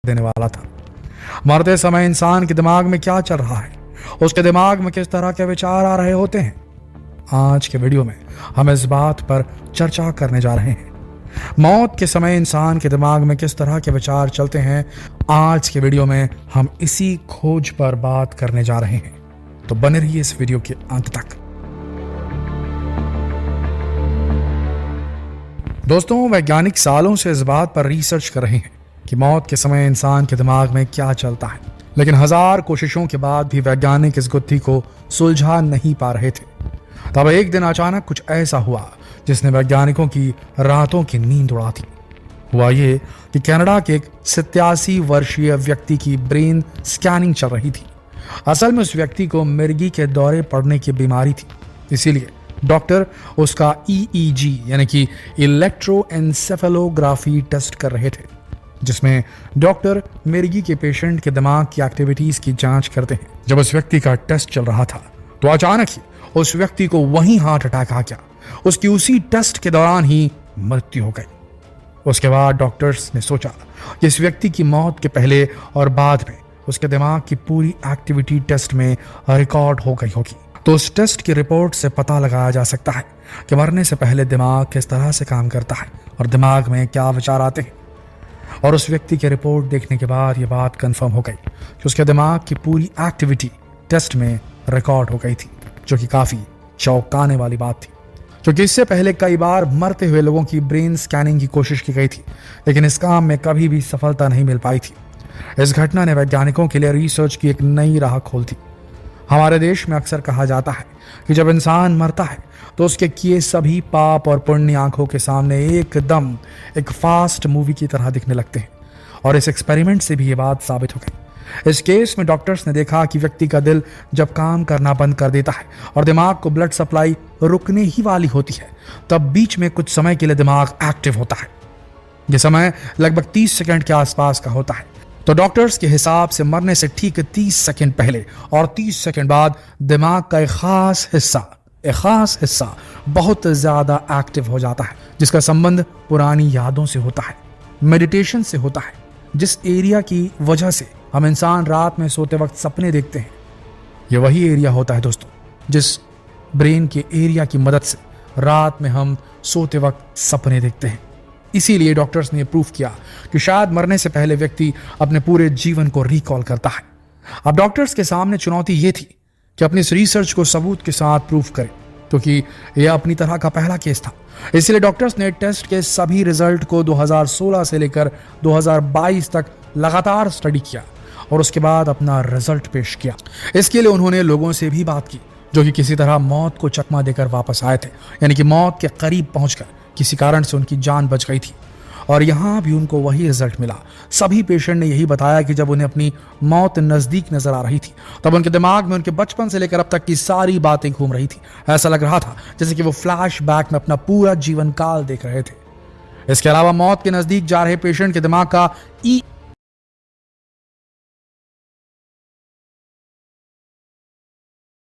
देने वाला था। मरते समय इंसान के दिमाग में क्या चल रहा है, उसके दिमाग में किस तरह के विचार आ रहे होते हैं, आज के वीडियो में हम इस बात पर चर्चा करने जा रहे हैं। मौत के समय इंसान के दिमाग में किस तरह के विचार चलते हैं, आज के वीडियो में हम इसी खोज पर बात करने जा रहे हैं। तो बने रहिए इस वीडियो के अंत तक। दोस्तों, वैज्ञानिक सालों से इस बात पर रिसर्च कर रहे हैं कि मौत के समय इंसान के दिमाग में क्या चलता है, लेकिन हजार कोशिशों के बाद भी वैज्ञानिक इस गुत्थी को सुलझा नहीं पा रहे थे। तब एक दिन अचानक कुछ ऐसा हुआ जिसने वैज्ञानिकों की रातों की नींद उड़ा दी। हुआ ये कि कनाडा के एक 87 वर्षीय व्यक्ति की ब्रेन स्कैनिंग चल रही थी। असल में उस व्यक्ति को मिर्गी के दौरे पड़ने की बीमारी थी, इसीलिए डॉक्टर उसका EEG यानी कि इलेक्ट्रोएन्सेफेलोग्राफी टेस्ट कर रहे थे, जिसमें डॉक्टर मिर्गी के पेशेंट के दिमाग की एक्टिविटीज की जांच करते हैं। जब उस व्यक्ति का टेस्ट चल रहा था तो अचानक ही उस व्यक्ति को वहीं हार्ट अटैक आ गया। उसकी उसी टेस्ट के दौरान ही मृत्यु हो गई। उसके बाद डॉक्टर्स ने सोचा कि इस व्यक्ति की मौत के पहले और बाद में उसके दिमाग की पूरी एक्टिविटी टेस्ट में रिकॉर्ड हो गई होगी। तो उस टेस्ट की रिपोर्ट से पता लगाया जा सकता है कि मरने से पहले दिमाग किस तरह से काम करता है और दिमाग में क्या विचार आते हैं। और उस व्यक्ति की रिपोर्ट देखने के बाद ये बात कंफर्म हो गई कि उसके दिमाग की पूरी एक्टिविटी टेस्ट में रिकॉर्ड हो गई थी, जो कि काफी चौंकाने वाली बात थी, क्योंकि इससे पहले कई बार मरते हुए लोगों की ब्रेन स्कैनिंग की कोशिश की गई थी, लेकिन इस काम में कभी भी सफलता नहीं मिल पाई थी। इस घटना ने वैज्ञानिकों के लिए रिसर्च की एक नई राह खोल दी। हमारे देश में अक्सर कहा जाता है कि जब इंसान मरता है तो उसके किए सभी पाप और पुण्य आंखों के सामने एकदम एक फास्ट मूवी की तरह दिखने लगते हैं, और इस एक्सपेरिमेंट से भी ये बात साबित हो गई। इस केस में डॉक्टर्स ने देखा कि व्यक्ति का दिल जब काम करना बंद कर देता है और दिमाग को ब्लड सप्लाई रुकने ही वाली होती है, तब बीच में कुछ समय के लिए दिमाग एक्टिव होता है। यह समय लगभग 30 सेकंड के आसपास का होता है। तो डॉक्टर्स के हिसाब से मरने से ठीक 30 सेकंड पहले और 30 सेकंड बाद दिमाग का एक खास हिस्सा बहुत ज्यादा एक्टिव हो जाता है, जिसका संबंध पुरानी यादों से होता है, मेडिटेशन से होता है, जिस एरिया की वजह से हम इंसान रात में सोते वक्त सपने देखते हैं। यह वही एरिया होता है दोस्तों, जिस ब्रेन के एरिया की मदद से रात में हम सोते वक्त सपने देखते हैं। इसीलिए डॉक्टर्स ने प्रूफ किया कि शायद मरने से पहले व्यक्ति अपने पूरे जीवन को रिकॉल करता है। अब डॉक्टर्स के सामने चुनौती यह थी कि अपनी इस रिसर्च को सबूत के साथ प्रूफ करें, क्योंकि यह अपनी तरह का पहला केस था। इसलिए डॉक्टर्स ने टेस्ट के सभी रिजल्ट को 2016 से लेकर 2022 तक लगातार स्टडी किया और उसके बाद अपना रिजल्ट पेश किया। इसके लिए उन्होंने लोगों से भी बात की जो कि किसी तरह मौत को चकमा देकर वापस आए थे, यानी कि मौत के करीब पहुंचकर किसी कारण से उनकी जान बच गई थी, और यहां भी उनको वही रिजल्ट मिला। सभी पेशेंट ने यही बताया कि जब उन्हें अपनी मौत नजदीक नजर आ रही थी, तब उनके दिमाग में उनके बचपन से लेकर अब तक की सारी बातें घूम रही थी। ऐसा लग रहा था जैसे कि वो फ्लैशबैक में अपना पूरा जीवन काल देख रहे थे। इसके अलावा मौत के नजदीक जा रहे पेशेंट के दिमाग का